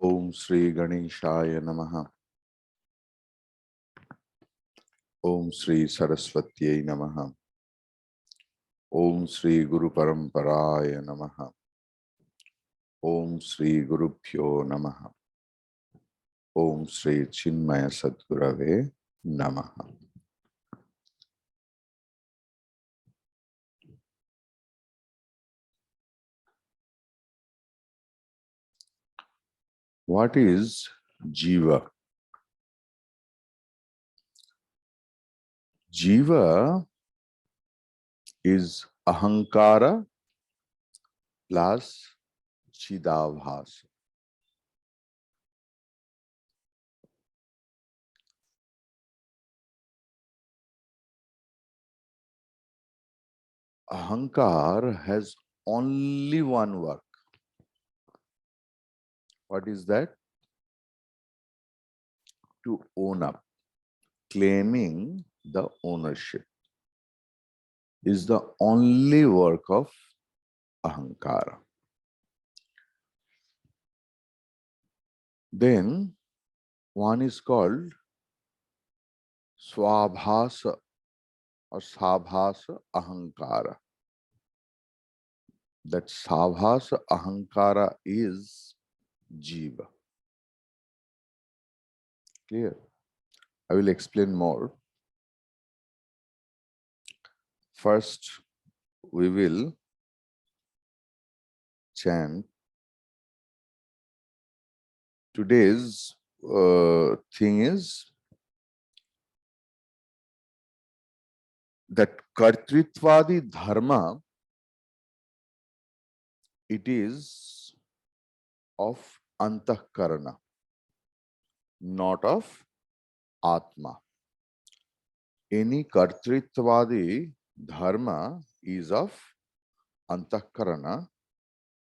Om Sri Ganeshaya Namaha. Om Sri Saraswatyai Namaha. Om Sri Guru Paramparaya Namaha. Om Sri Gurubhyo Namaha. Om Sri Chinmaya Sadgurave Namaha. What is Jiva? Jiva is Ahankara plus Chidabhasa. Ahankar has only one work. What is that? To own up, claiming the ownership is the only work of Ahankara. Then one is called Swabhasa or Sabhasa Ahankara. That Sabhasa Ahankara is Jiva. Clear? I will explain more. First, we will chant. Today's thing is that Kartritvadi Dharma, it is of Antahkarana, not of Atma. Any Kartritvadi Dharma is of Antahkarana,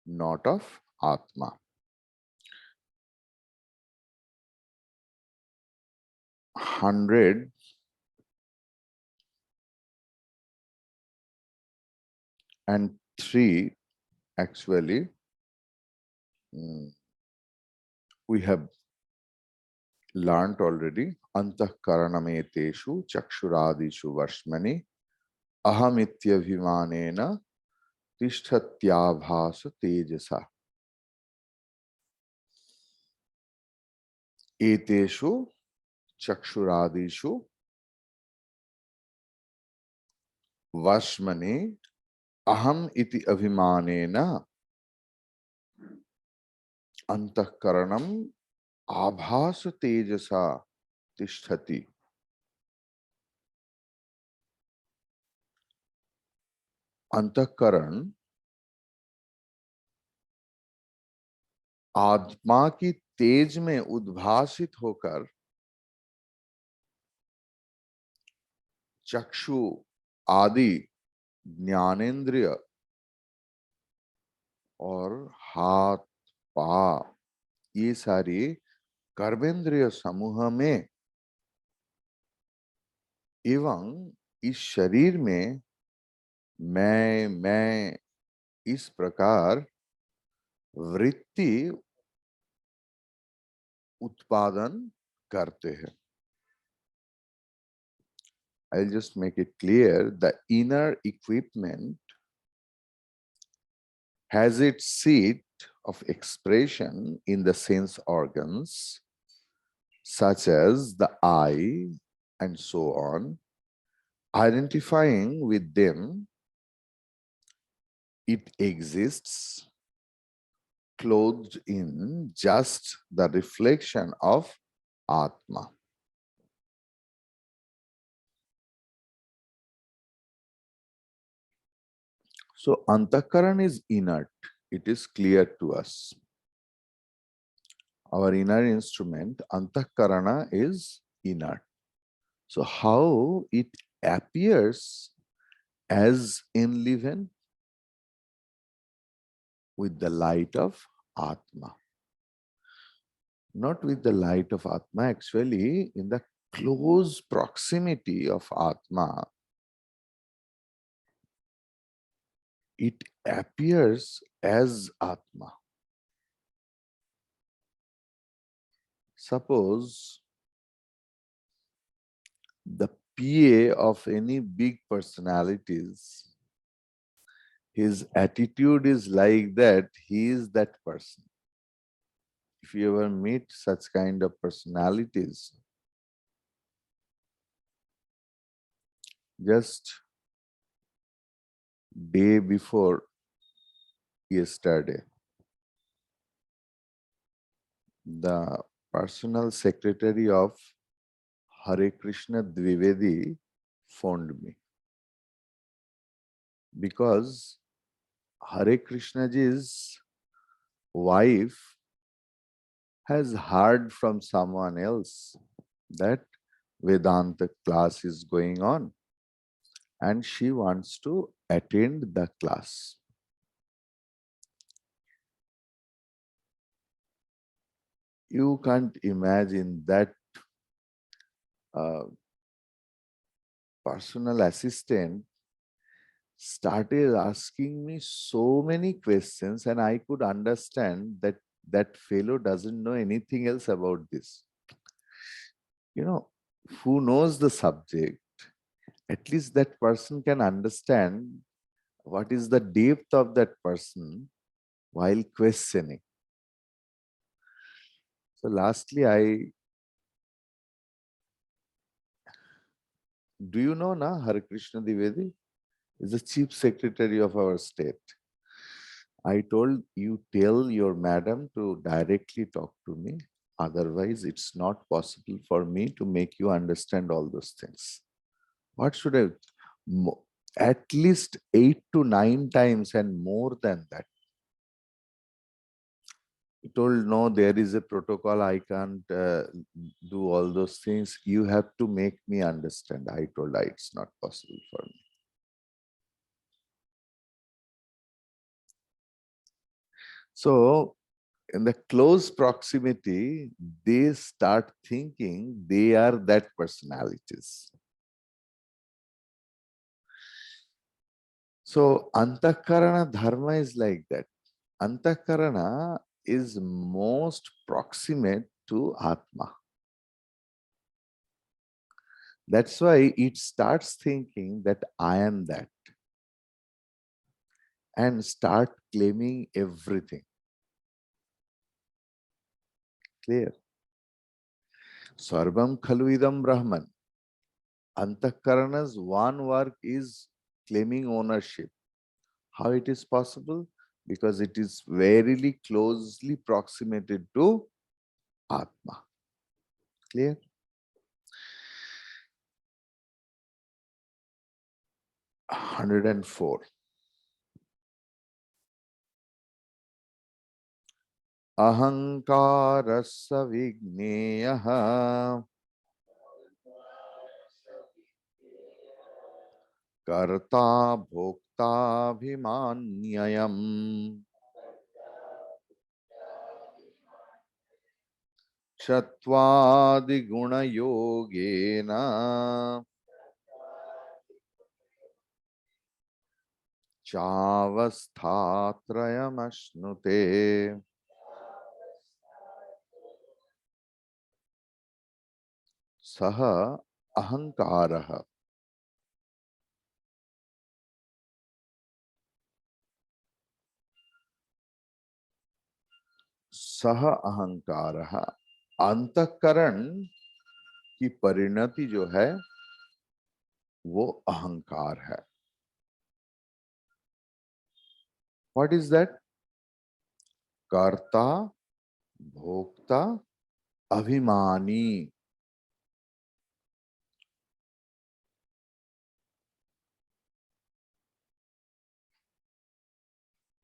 not of Atma. 103 actually we have learned already. Antahkaranameteshu chakshuradishu varshmani ahamityabhimanena tishthatyabhasa tejasa eteshu chakshuradishu varshmani aham iti abhimanena antahkaranam abhasa tejasa tishtati. अंतःकरण आत्मा की तेज में उद्भासित होकर चक्षु आदि ज्ञानेंद्रिय और हाथ पा ये सारी कर्मेंद्रिय समूह में एवं इस शरीर में मैं इस प्रकार वृत्ति उत्पादन करते हैं. I'll just make it clear. The inner equipment has its seat of expression in the sense organs, such as the eye and so on. Identifying with them, it exists clothed in just the reflection of Atma. So Antakaran is inert. It is clear to us. Our inner instrument, Antakarana, is inert. So how it appears as enlivened? With the light of Atma. Not with the light of Atma, actually in the close proximity of Atma, it appears as Atma. Suppose the PA of any big personalities, his attitude is like that, he is that person. If you ever meet such kind of personalities, just day before yesterday, the personal secretary of Hare Krishna Dwivedi phoned me because Hare Krishnaji's wife has heard from someone else that Vedanta class is going on and she wants to attend the class. You can't imagine that personal assistant started asking me so many questions, and I could understand that that fellow doesn't know anything else about this. You know, who knows the subject, at least that person can understand what is the depth of that person while questioning. So lastly, do you know na Hare Krishna Dwivedi is the chief secretary of our state. I told you tell your madam to directly talk to me. Otherwise, it's not possible for me to make you understand all those things. What should I? At least 8 to 9 times and more than that. He told, no, there is a protocol. I can't do all those things. You have to make me understand. I told, it's not possible for me. So in the close proximity, they start thinking they are that personalities. So Antakarana Dharma is like that. Antakarana is most proximate to Atma. That's why it starts thinking that I am that and start claiming everything. Clear? Sarvam Khaluidam Brahman. Antakarana's one work is claiming ownership. How it is possible? Because it is very closely proximated to Atma. Clear? Hundred and four. Ahankarasa vigneyaha karta bhokta bhimanyayam Chatvadi guna yogena Chavasthatrayamashnute. Saha ahankaraha. Saha ahankaraha. अंतःकरण की परिणति जो है वो अहंकार है. What is that? कर्ता भोक्ता अभिमानी.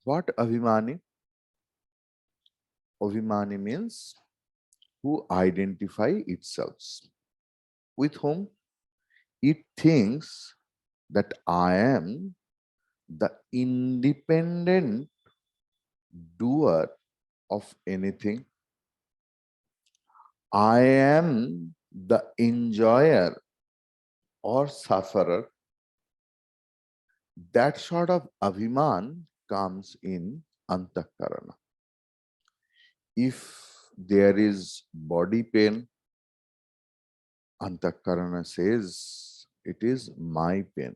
What Abhimani? Abhimani means who identify itself. With whom? It thinks that I am the independent doer of anything. I am the enjoyer or sufferer. That sort of Abhiman comes in Antakarana. If there is body pain, Antakarana says, it is my pain.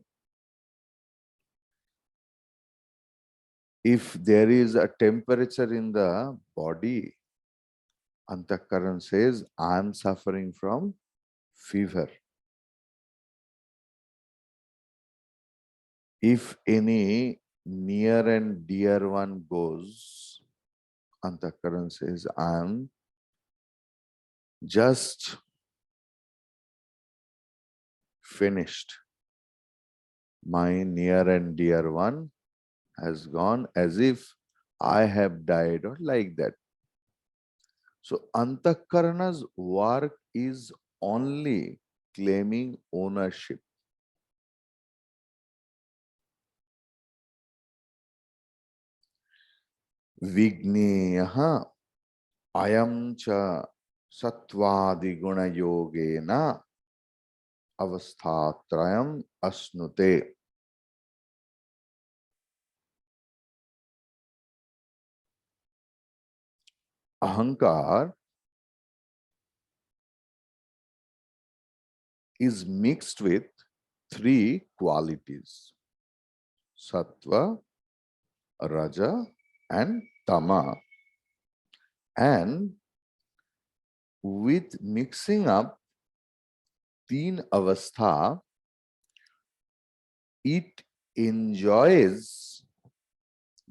If there is a temperature in the body, Antakaran says, I am suffering from fever. If any near and dear one goes, Antakaran says, I am just finished. My near and dear one has gone, as if I have died, or like that. So Antakarana's work is only claiming ownership. Vigneyaha ayam cha satvadi guna yogena avasthatrayam asnute. Ahankar is mixed with three qualities: sattva, raja, and tama. And with mixing up teen avastha, it enjoys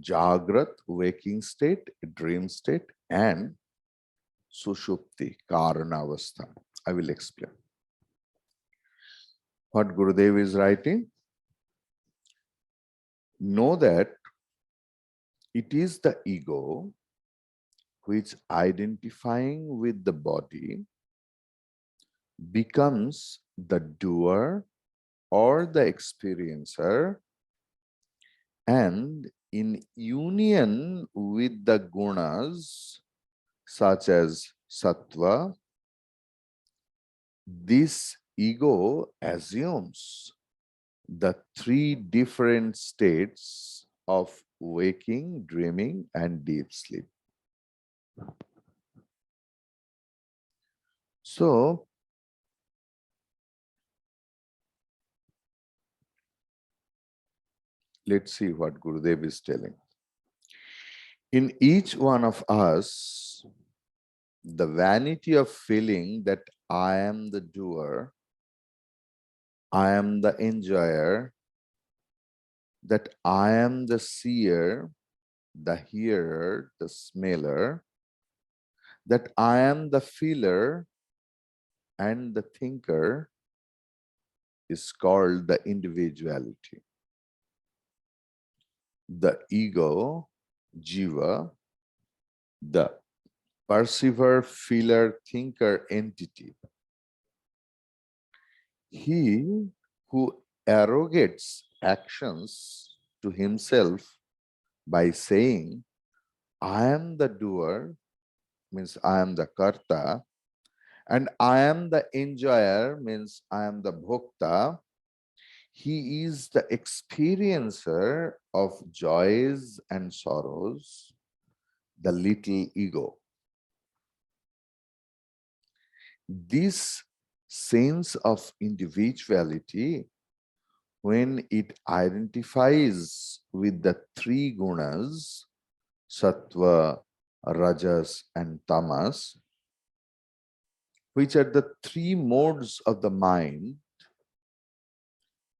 Jagrat, waking state, dream state, and Sushupti, Karanavastha. I will explain. What Gurudev is writing? Know that it is the ego which, identifying with the body, becomes the doer or the experiencer, and in union with the gunas such as sattva, this ego assumes the three different states of waking, dreaming, and deep sleep. So, let's see what Gurudev is telling. In each one of us, the vanity of feeling that I am the doer, I am the enjoyer, that I am the seer, the hearer, the smeller, that I am the feeler and the thinker, is called the individuality. The ego, jiva, the perceiver, feeler, thinker entity. He who arrogates actions to himself by saying, I am the doer, means I am the karta, and I am the enjoyer, means I am the bhokta. He is the experiencer of joys and sorrows, the little ego. This sense of individuality, when it identifies with the three gunas, sattva, rajas, and tamas, which are the three modes of the mind,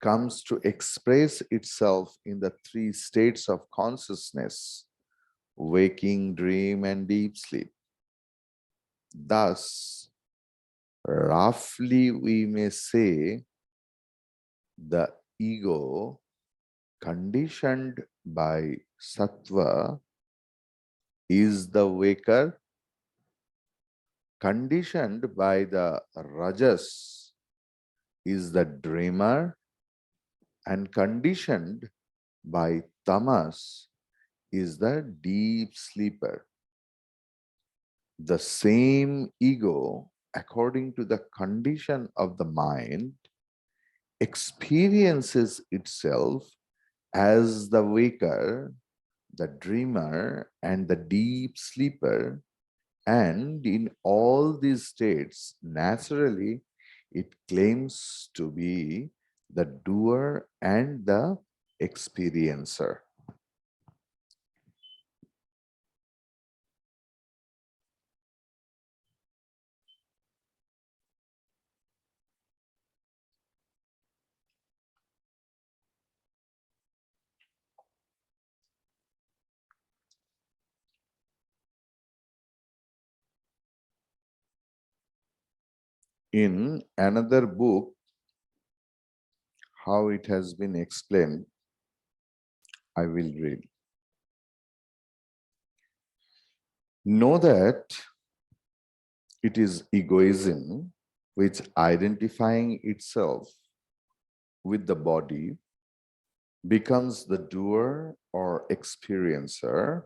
comes to express itself in the three states of consciousness: waking, dream, and deep sleep. Thus, roughly we may say the ego, conditioned by sattva, is the waker, conditioned by the rajas is the dreamer, and conditioned by tamas is the deep sleeper. The same ego, according to the condition of the mind, experiences itself as the waker, the dreamer, and the deep sleeper And in all these states, naturally, it claims to be the doer and the experiencer. In another book, how it has been explained, I will read. Know that it is egoism which, identifying itself with the body, becomes the doer or experiencer.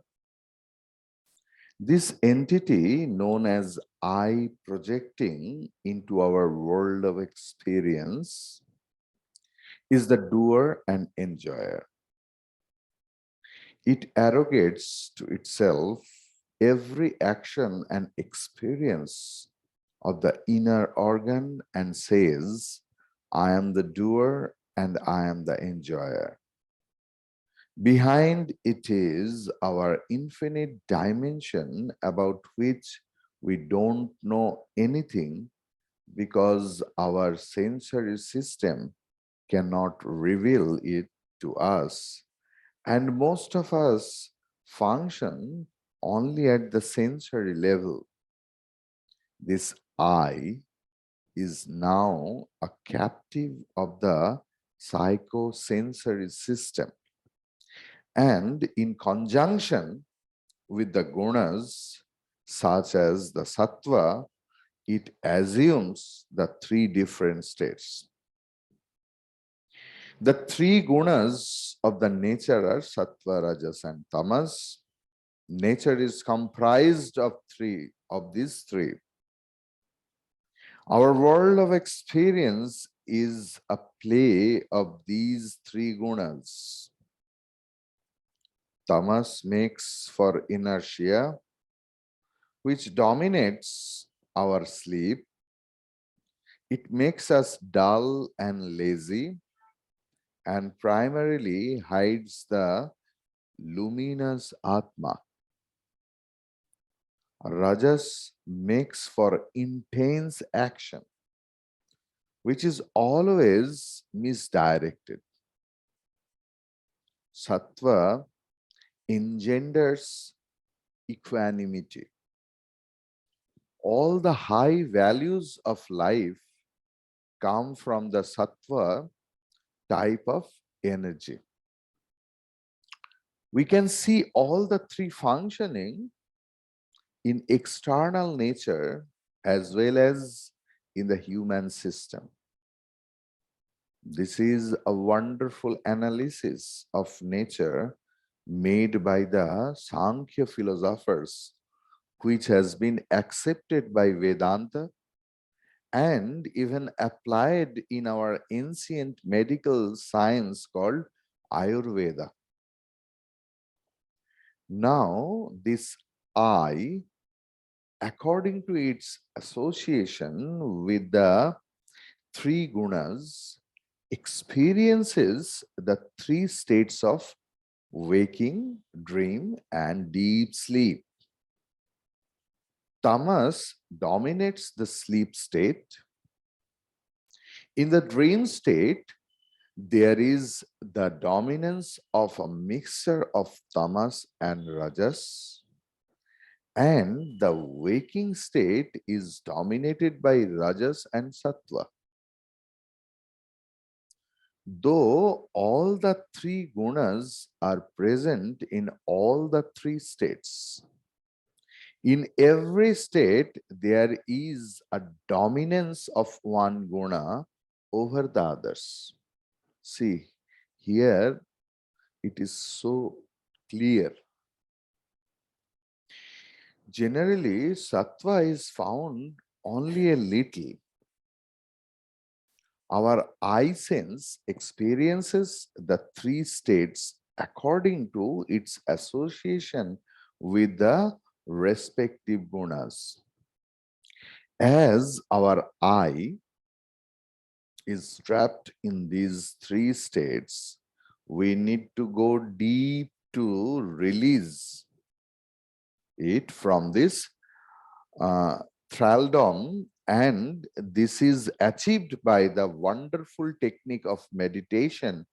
This entity, known as I, projecting into our world of experience, is the doer and enjoyer. It arrogates to itself every action and experience of the inner organ and says, I am the doer and I am the enjoyer. Behind it is our infinite dimension about which we don't know anything because our sensory system cannot reveal it to us. And most of us function only at the sensory level. This I is now a captive of the psychosensory system. And in conjunction with the gunas, such as the sattva, it assumes the three different states. The three gunas of the nature are sattva, rajas, and tamas. Nature is comprised of these three. Our world of experience is a play of these three gunas. Tamas makes for inertia, which dominates our sleep. It makes us dull and lazy and primarily hides the luminous Atma. Rajas makes for intense action, which is always misdirected. Sattva engenders equanimity. All the high values of life come from the sattva type of energy. We can see all the three functioning in external nature as well as in the human system. This is a wonderful analysis of nature made by the Sankhya philosophers, which has been accepted by Vedanta and even applied in our ancient medical science called Ayurveda. Now, this I, according to its association with the three gunas, experiences the three states of waking, dream, and deep sleep. Tamas dominates the sleep state. In the dream state, there is the dominance of a mixture of tamas and rajas, and the waking state is dominated by rajas and sattva. Though all the three gunas are present in all the three states, in every state there is a dominance of one guna over the others. See, here it is so clear. Generally, sattva is found only a little. Our eye sense experiences the three states according to its association with the respective gunas. As our I is trapped in these three states, we need to go deep to release it from this uh, thraldom, and this is achieved by the wonderful technique of meditation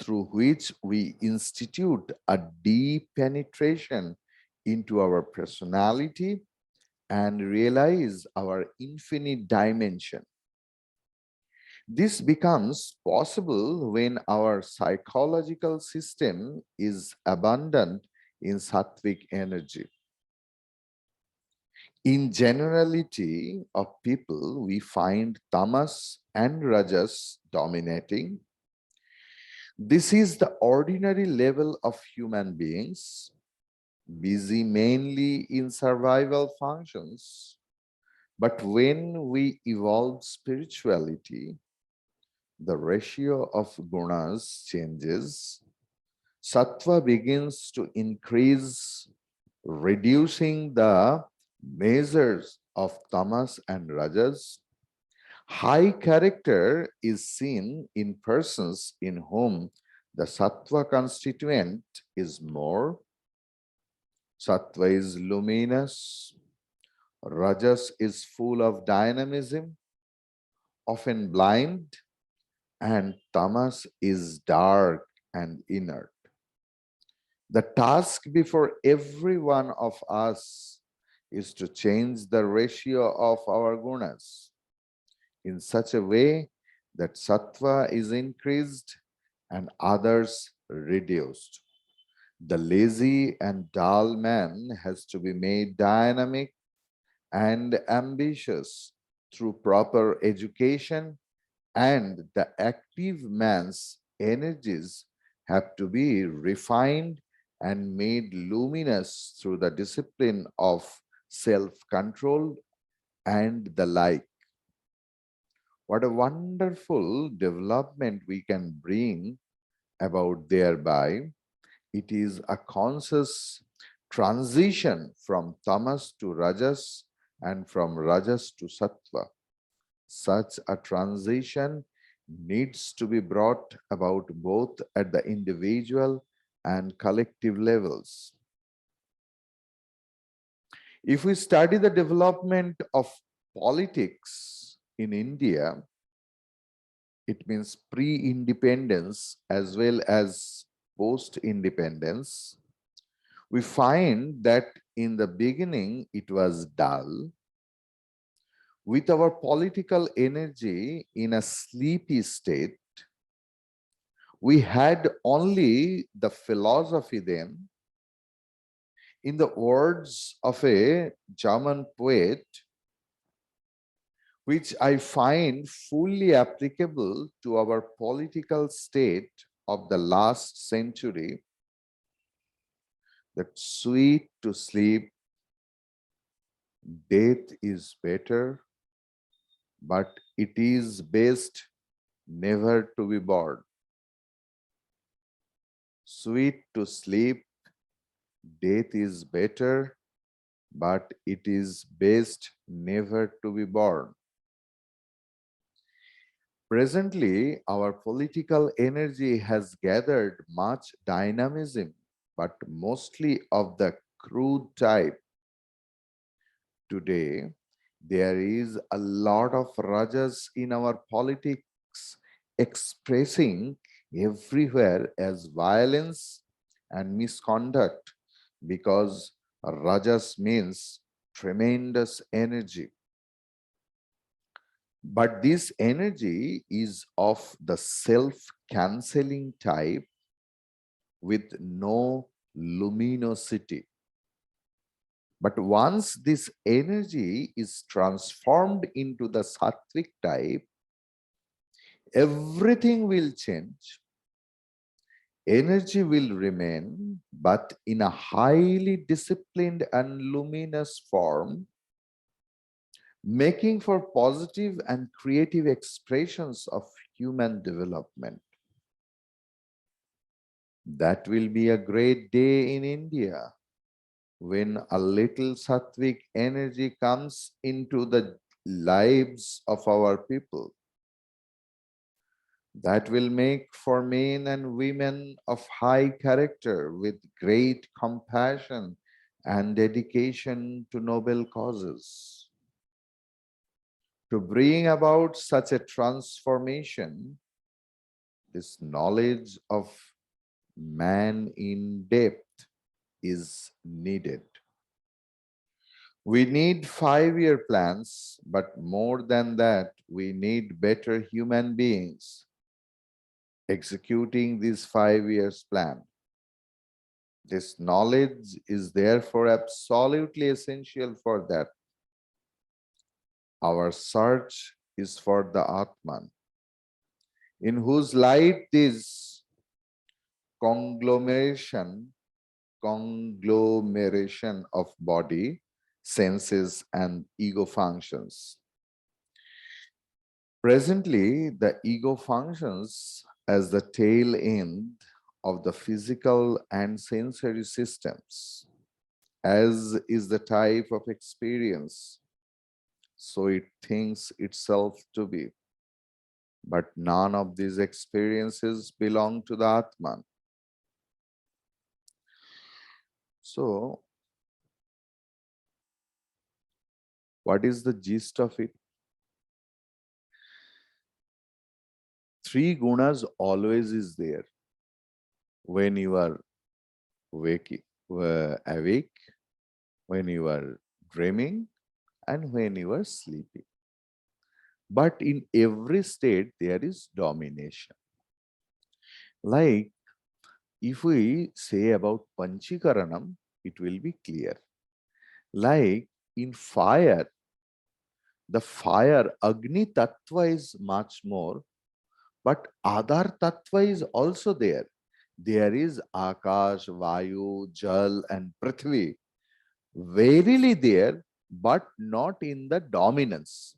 through which we institute a deep penetration into our personality and realize our infinite dimension. This becomes possible when our psychological system is abundant in sattvic energy. In generality of people, we find tamas and rajas dominating. This is the ordinary level of human beings, busy mainly in survival functions. But when we evolve spirituality, the ratio of gunas changes. Sattva begins to increase, reducing the measures of tamas and rajas. High character is seen in persons in whom the sattva constituent is more. Sattva is luminous, rajas is full of dynamism, often blind, and tamas is dark and inert. The task before every one of us is to change the ratio of our gunas in such a way that sattva is increased and others reduced. The lazy and dull man has to be made dynamic and ambitious through proper education, and the active man's energies have to be refined and made luminous through the discipline of self-control and the like. What a wonderful development we can bring about thereby. It is a conscious transition from tamas to rajas and from rajas to sattva. Such a transition needs to be brought about both at the individual and collective levels. If we study the development of politics in India, it means pre-independence as well as post-independence, we find that in the beginning it was dull. With our political energy in a sleepy state, we had only the philosophy then. In the words of a German poet, which I find fully applicable to our political state of the last century, that sweet to sleep, death is better, but it is best never to be born. Sweet to sleep, death is better, but it is best never to be born. Presently, our political energy has gathered much dynamism, but mostly of the crude type. Today, there is a lot of rajas in our politics expressing everywhere as violence and misconduct, because rajas means tremendous energy. But this energy is of the self-canceling type with no luminosity. But once this energy is transformed into the sattvic type, everything will change. Energy will remain, but in a highly disciplined and luminous form, making for positive and creative expressions of human development. That will be a great day in India. when a little sattvic energy comes into the lives of our people, that will make for men and women of high character with great compassion and dedication to noble causes. To bring about such a transformation, this knowledge of man in depth is needed. We need 5-year plans, but more than that, we need better human beings executing this 5 years plan. This knowledge is therefore absolutely essential for that. Our search is for the Atman, in whose light this conglomeration of body, senses, and ego functions. Presently, the ego functions as the tail end of the physical and sensory systems, as is the type of experience, so it thinks itself to be. But none of these experiences belong to the Atman. So, what is the gist of it? 3 gunas always is there when you are awake, when you are dreaming, and when you are sleeping. But in every state, there is domination. Like if we say about Panchikaranam, it will be clear. Like in fire, the fire, Agni Tattva is much more, but Adar Tattva is also there. There is Akash, Vayu, Jal, and Prithvi. Verily there, but not in the dominance.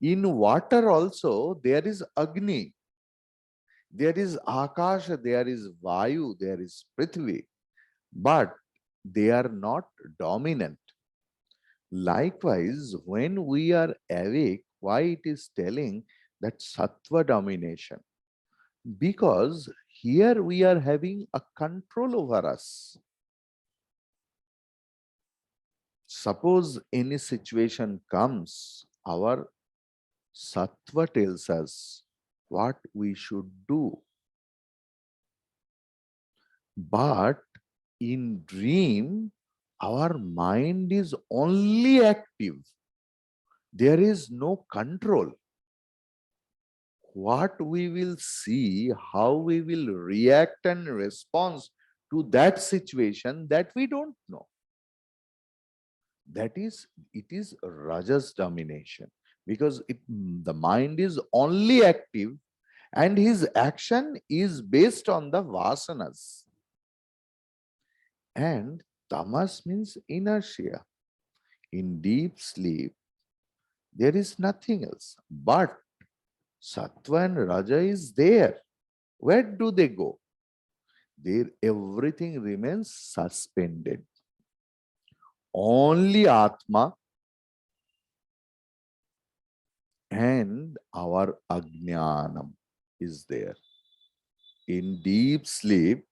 In water also, there is Agni, there is Akash, there is Vayu, there is Prithvi, but they are not dominant. Likewise, when we are awake, why it is telling that Sattva domination? Because here we are having a control over us. Suppose any situation comes, our Sattva tells us what we should do. But in dream, our mind is only active. There is no control. What we will see, how we will react and respond to that situation, that we don't know. That is, it is Rajas domination, because the mind is only active and his action is based on the vasanas. And tamas means inertia. In deep sleep, there is nothing else. But sattva and raja is there. Where do they go? There, everything remains suspended. Only Atma and our ajnanam is there. In deep sleep,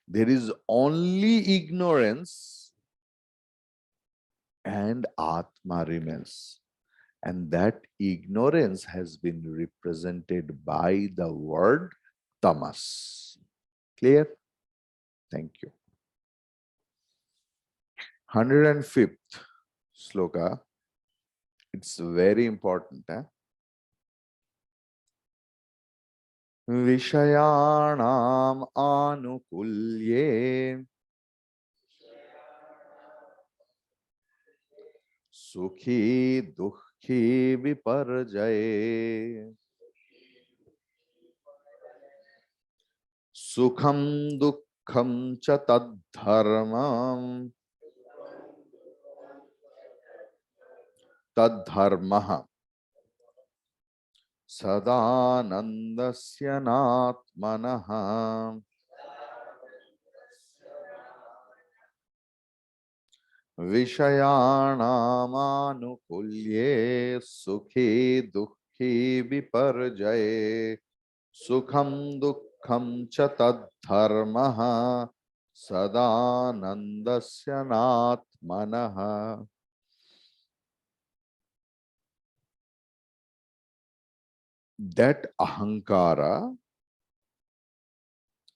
there is only ignorance and Atma remains. And that ignorance has been represented by the word tamas. Clear? Thank you. 105th sloka. It's very important. Vishayanam anukulye sukhi dukhi viparjaye sukham dukkham cha tadharmaha sadanandasya natmanah. विषयाणामानुकूल्ये सुखे दुःखे विपर्जये सुखम दुःखम च तद्धर्मः सदानन्दस्य नात्मनः. That ahankara,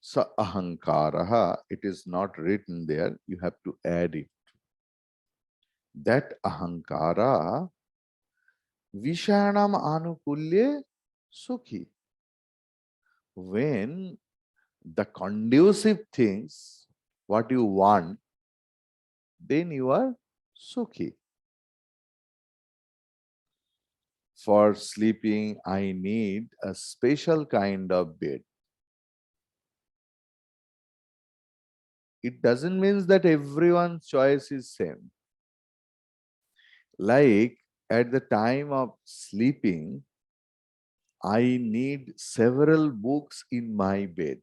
sa ahankaraha, it is not written there, you have to add it. That ahankara, vishanam anukulye sukhi. When the conducive things, what you want, then you are sukhi. For sleeping, I need a special kind of bed. It doesn't mean that everyone's choice is same. Like at the time of sleeping, I need several books in my bed.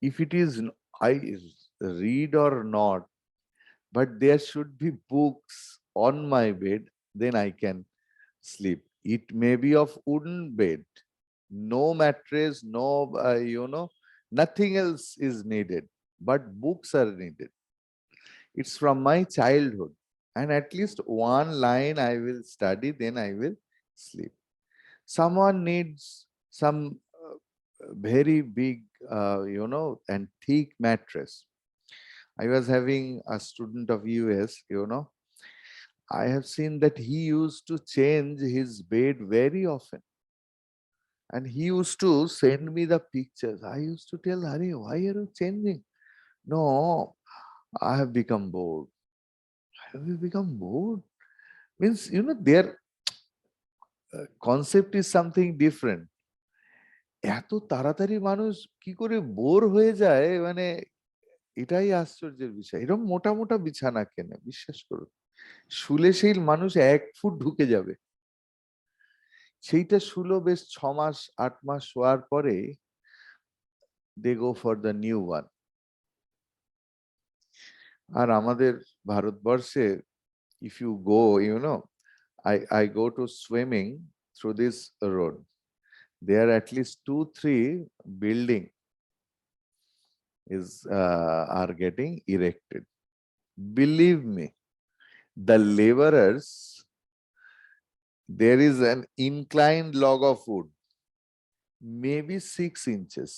If it is, I read or not, but there should be books on my bed, then I can sleep. It may be of wooden bed, no mattress, no, nothing else is needed, but books are needed. It's from my childhood. And at least one line I will study, then I will sleep. Someone needs some very big, and thick mattress. I was having a student of US, I have seen that he used to change his bed very often. And he used to send me the pictures. I used to tell, Hari, why are you changing? No, I have become bored. Have you become bored? Means, their concept is something different. এত তাড়াতাড়ি মানুষ কি করে bore হয়ে যায়, মানে এটাই আশ্চর্যের বিষয়। এরকম মোটা মোটা বিছানা কেনে, বিশ্বাস করুন, শুলে সেই মানুষ 1 ফুট ঢুকে যাবে। সেইটা শুলো বেশ 6 মাস 8 মাস শোয়ার পরে they go for the new one. আর আমাদের ভারতবর্ষে if you go, I go to swimming through this road. There are at least 2-3 building are getting erected. Believe me, the laborers, there is an inclined log of wood, maybe 6 inches,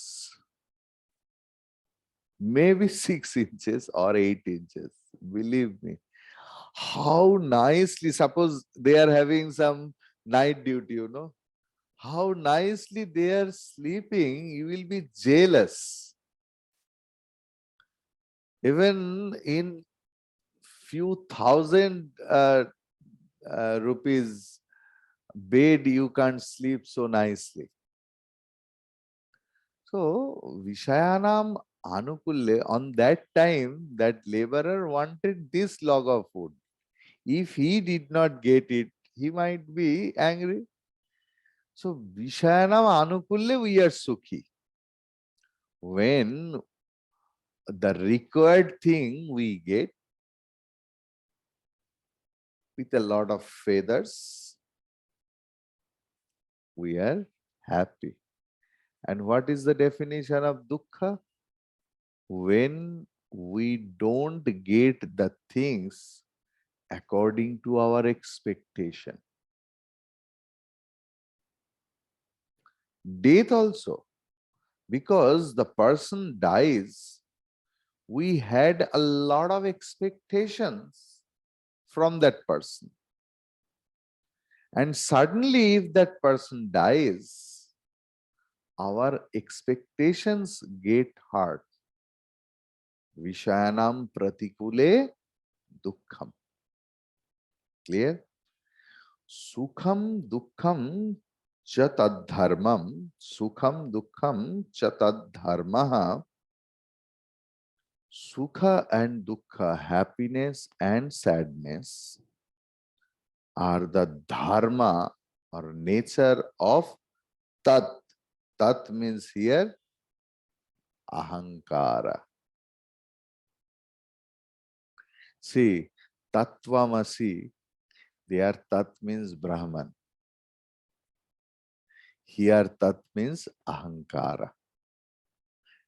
maybe 6 inches or 8 inches. Believe me, how nicely, suppose they are having some night duty, how nicely they are sleeping, you will be jealous. Even in few thousand rupees bed, you can't sleep so nicely. So Vishayanam Anukulle, on that time, that laborer wanted this log of wood. If he did not get it, he might be angry. So Vishayanam Anukulle, we are sukhi. When the required thing we get with a lot of feathers, we are happy. And what is the definition of dukkha? When we don't get the things according to our expectation. Death also, because the person dies, we had a lot of expectations from that person. And suddenly, if that person dies, our expectations get hurt. Vishayanam pratikule dukkham. Clear? Sukham dukkham cha tadharmam. Sukham dukkham cha tadharmaha. Sukha and dukkha, happiness and sadness, are the dharma or nature of tat. Tat means here ahankara. See, Tattvamasi, there Tat means Brahman. Here Tat means Ahankara.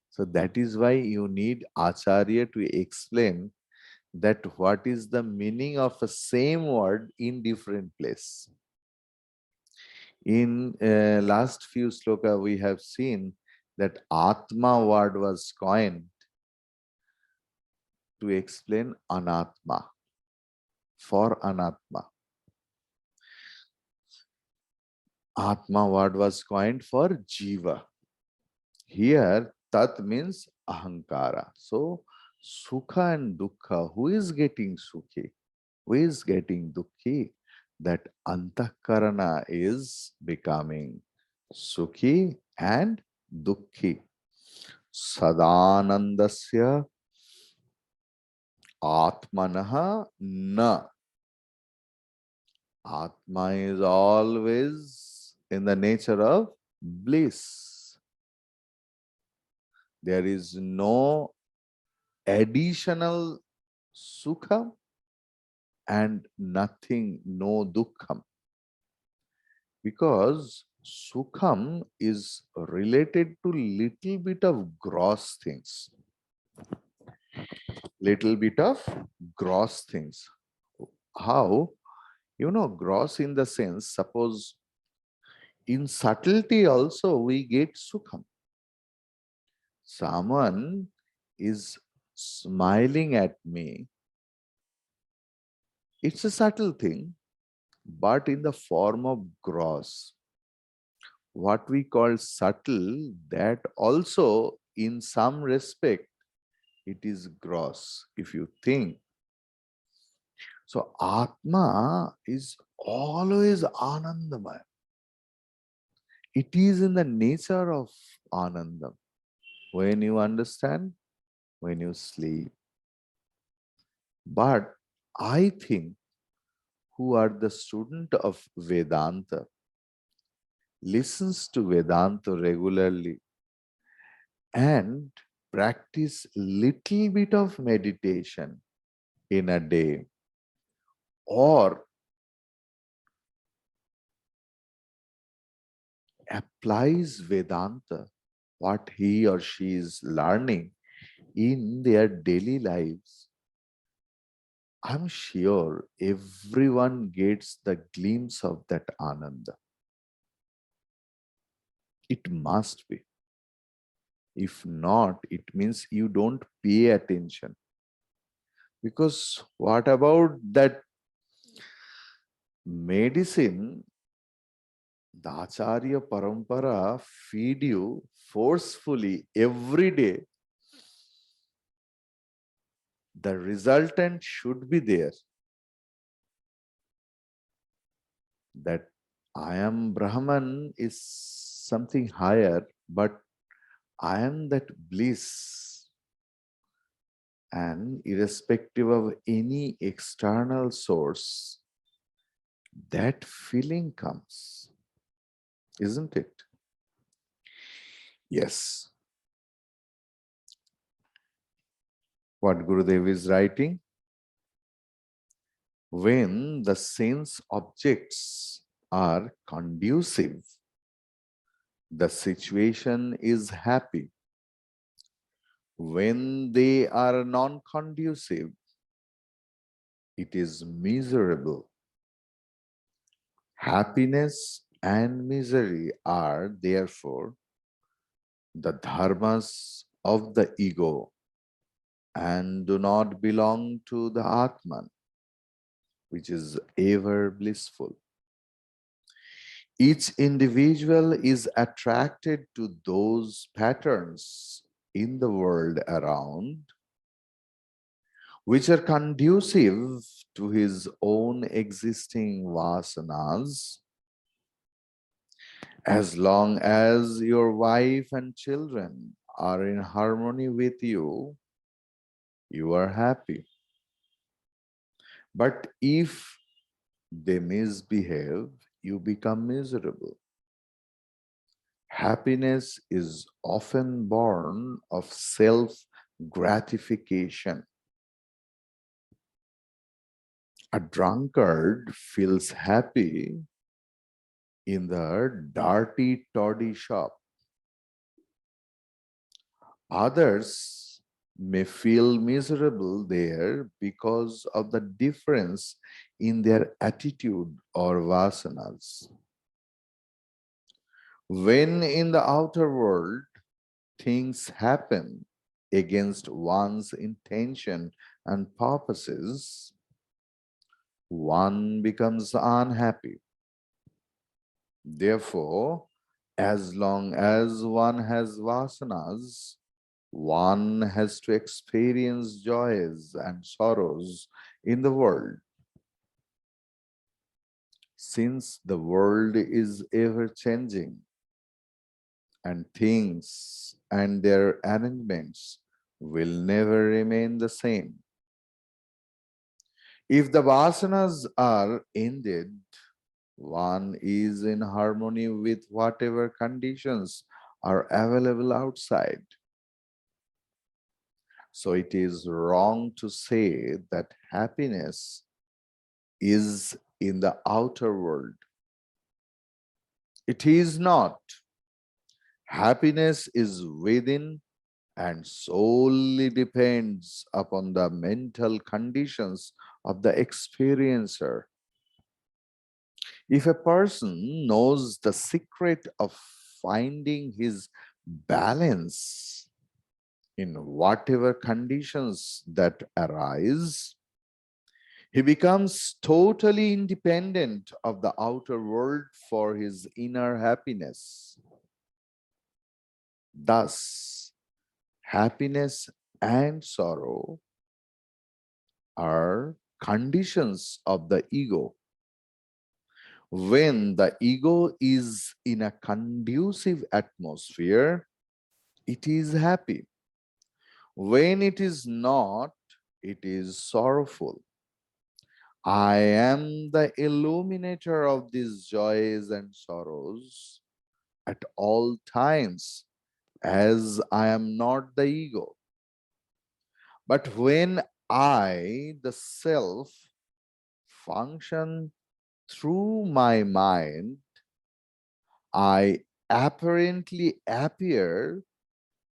So that is why you need Acharya to explain that what is the meaning of a same word in different place. In last few sloka, we have seen that Atma word was coined to explain Anatma, for Anatma. Atma word was coined for Jiva. Here, Tat means Ahankara. So, Sukha and Dukkha, who is getting Sukhi? Who is getting Dukkhi? That Antakarana is becoming Sukhi and Dukkhi. Sadanandasya Atmanaha na. Atma is always in the nature of bliss. There is no additional sukha and nothing, no dukkham. Because sukham is related to little bit of gross things. Little bit of gross things. How? Gross in the sense, suppose in subtlety also we get sukham. Someone is smiling at me. It's a subtle thing, but in the form of gross. What we call subtle, that also in some respect, it is gross, if you think. So Atma is always Anandamaya. It is in the nature of Anandam. When you understand, when you sleep. But I think who are the student of Vedanta, listens to Vedanta regularly and practice little bit of meditation in a day, or applies Vedanta, what he or she is learning in their daily lives, I'm sure everyone gets the glimpse of that Ananda. It must be. If not, it means you don't pay attention. Because what about that medicine, the Acharya Parampara feed you forcefully every day? The resultant should be there. That I am Brahman is something higher, but I am that bliss. And irrespective of any external source, that feeling comes, isn't it? Yes. What Gurudev is writing? When the sense objects are conducive, the situation is happy. When they are non-conducive, it is miserable. Happiness and misery are therefore the dharmas of the ego and do not belong to the Atman, which is ever blissful. Each individual is attracted to those patterns in the world around which are conducive to his own existing vasanas. As long as your wife and children are in harmony with you, you are happy. But if they misbehave, you become miserable. Happiness is often born of self-gratification. A drunkard feels happy in the dirty toddy shop. Others may feel miserable there because of the difference in their attitude or vasanas. When in the outer world things happen against one's intention and purposes, one becomes unhappy. Therefore, as long as one has vasanas, one has to experience joys and sorrows in the world. Since the world is ever changing and things and their arrangements will never remain the same. If the vasanas are ended, one is in harmony with whatever conditions are available outside. So it is wrong to say that happiness is in the outer world. It is not. Happiness is within and solely depends upon the mental conditions of the experiencer. If a person knows the secret of finding his balance in whatever conditions that arise, he becomes totally independent of the outer world for his inner happiness. Thus, happiness and sorrow are conditions of the ego. When the ego is in a conducive atmosphere, it is happy. When it is not, it is sorrowful. I am the illuminator of these joys and sorrows at all times, as I am not the ego. But when I, the self, function through my mind, I apparently appear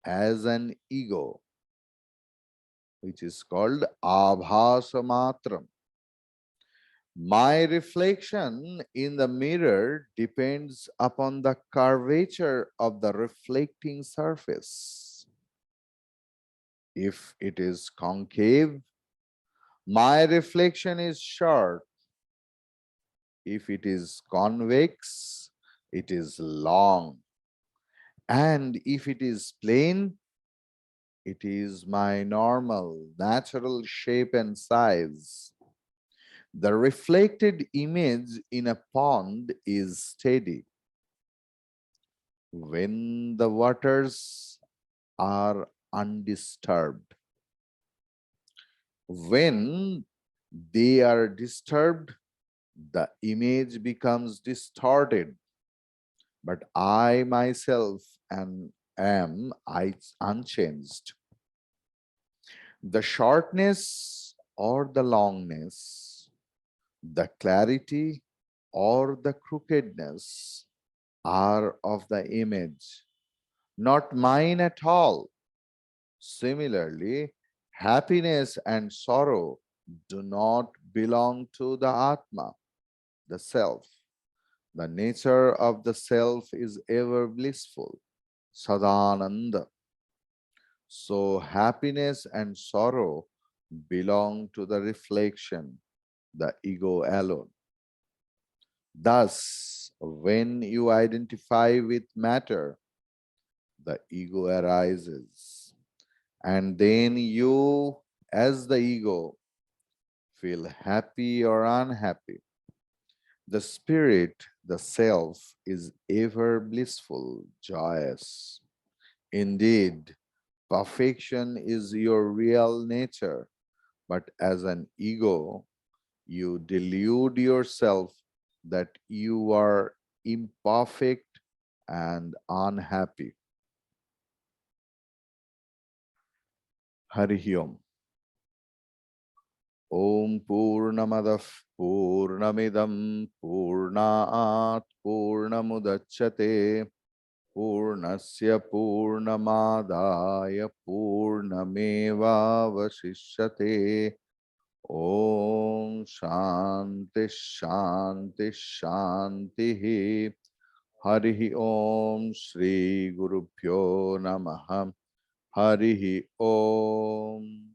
as an ego, which is called abhasa matram. My reflection in the mirror depends upon the curvature of the reflecting surface. If it is concave, my reflection is short. If it is convex, it is long. And if it is plane, it is my normal, natural shape and size. The reflected image in a pond is steady. When the waters are undisturbed. When they are disturbed, the image becomes distorted. But I myself am unchanged. The shortness or the longness, the clarity or the crookedness are of the image, not mine at all. Similarly, happiness and sorrow do not belong to the Atma, the self. The nature of the self is ever blissful, Sadananda. So happiness and sorrow belong to the reflection, the ego alone. Thus, when you identify with matter, the ego arises. And then you, as the ego, feel happy or unhappy. The spirit, the self, is ever blissful, joyous. Indeed, perfection is your real nature, but as an ego, you delude yourself that you are imperfect and unhappy. Hari Om. Om Purnamadah Purnamidam Purnaat Purnamudachyate Purnasya Purnamadaya Purnameva Vasishyate. Om Shanti Shanti Shanti. Harihi Om Shri Guru Pyo Namaha. Harihi Om.